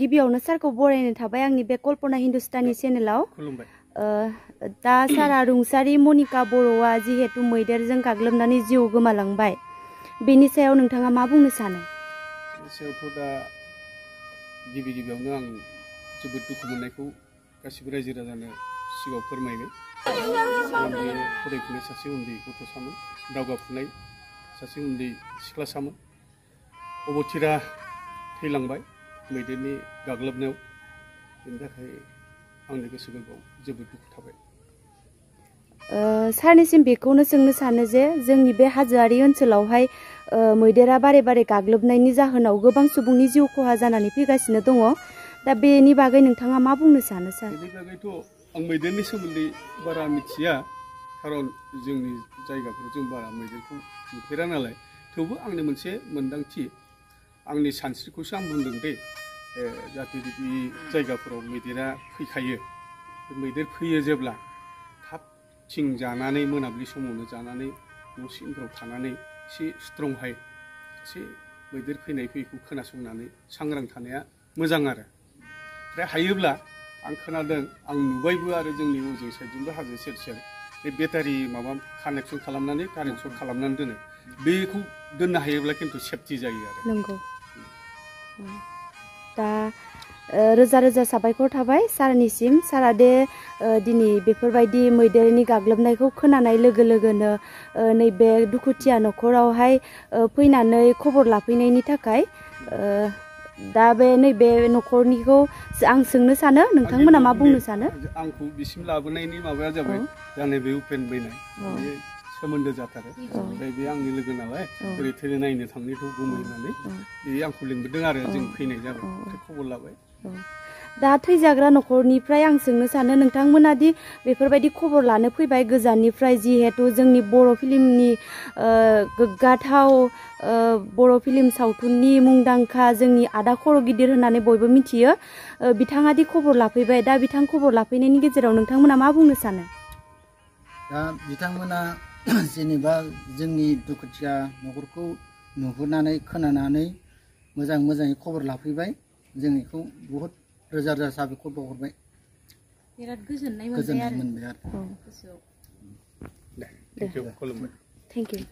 गिबियावनो सारखौ बरायनो थाबाय आंनि बे कल्पना हिन्दुस्तानी चेनेलाव दा सारा रुंसारि मनिका बर'आ जिहेतु मैदेरजों गाग्लोबनानै जिउ गोमालांबाय बेनि सायाव नोंथाङा मा बुंनो सानो? सायावथ' दा गिबियावनो आं जोबोद दुखु मोननायखौ गासिबो रायजो राजानो सिगाङाव फोरमायबाय। फरायफुनाय सासे उन्दै गथ'सामोन, दावगाफुनाय सासे उन्दै सिख्लासामोन, अबथिरा थैलांबाय मैदेरनि गाग्लोबनायाव। बेनि थाखाय आंनि गोसो गोरबोआव जोबोद दुखु थाबाय। सारनिसिम बेखौनो सोंनो सानो जे जोंनि बे हाजोआरि ओनसोलावहाय मैदेरा बारे बारे गाग्लोबनायनि जाहोनाव गोबां सुबुंनि जिउ खहा जानानै फैगासिनो दङ। दा बेनि बागै नोंथाङा मा बुंनो सानो सार? बेनि बागैथ' आं मैदेरनि सोमोन्दै बारा मिथिया, खारन जोंनि जायगाफोराव जों बारा मैदेरखौ नुफेरा नालाय। थेवबो आंनि मोनसे मोन्दांथि, आंनि सानस्रिखौसो आं बुंदों दे, जाहाथे बे जायगाफोराव मैदेरा फैखायो। मैदेर फैयो जेब्ला थाब थिं जानानै मोनाबिलि समावनो जानानै न' सिंफ्राव थानानै एसे स्ट्रंहाय एसे मैदेर फैनायखौ खोनासंनानै सांग्रां थानाया मोजां आरो। ओमफ्राय हायोब्ला आं खोनादों, आं नुबायबो आरो जोंनि ओजों साइडजोंबो हाजो सेर सेर बे बेटारि माबा कानेक्सन खालामनानै कारेन्ट सर्ट खालामनानै दोनो। बेखौ दोननो हायोब्ला खिन्थु सेफटि जायो आरो। नंगौ। दा रोजा रोजा साबायखर थाबाय सारनिसिम। सारा दे दिनै बेफोरबायदि मैदेरनि गाग्लोबनायखौ खोनानाय लोगो लोगोनो नैबे दुखुथिया न'खरावहाय फैनानै खबर लाफैनायनि थाखाय। दा बे नैबे न'खरनिखौ आं सोंनो सानो, नोंथांमोना मा बुंनो सानो? आंखौ बिसिम लाबोनायनि माबाया जाबाय जानाय बे उपेन बैनाय बे सोमोन्दो जाथारो। ओमफ्राय बे आंनि लोगो नालाय, ओरै थोरै नायनो थांनायखौ बुङो होननानै बे आंखौ लिंबोदों आरो जों फैनाय जाबाय, खबर लाबाय। दा थैजाग्रा न'खरनिफ्राय आं सोंनो सानो, नोंथांमोना दि बेफोरबायदि खबर लानो फैबाय गोजाननिफ्राय, जिहेतु जोंनि बर' फिल्मनि गोग्गाथाव बर' फिल्म सावथुननि मुंदांखा जोंनि आदा खर' गिदिर होननानै बयबो मिथियो, बिथाङा दि खबर लाफैबाय, दा बिथां खबर लाफैनायनि गेजेराव नोंथांमोना मा बुंनो सानो? दा बिथांमोना जेनेबा जोंनि दुखुथिया न'खरखौ नुहुरनानै खोनानानै मोजाङै खबर लाफैबाय, जों बेखौ बहुत रोजा रोजा साबायखर बावहरबाय। बिराद गोजोननाय मोनबाय आरो गोसोआव। थेंक इउ खुलुमबाय। Thank you.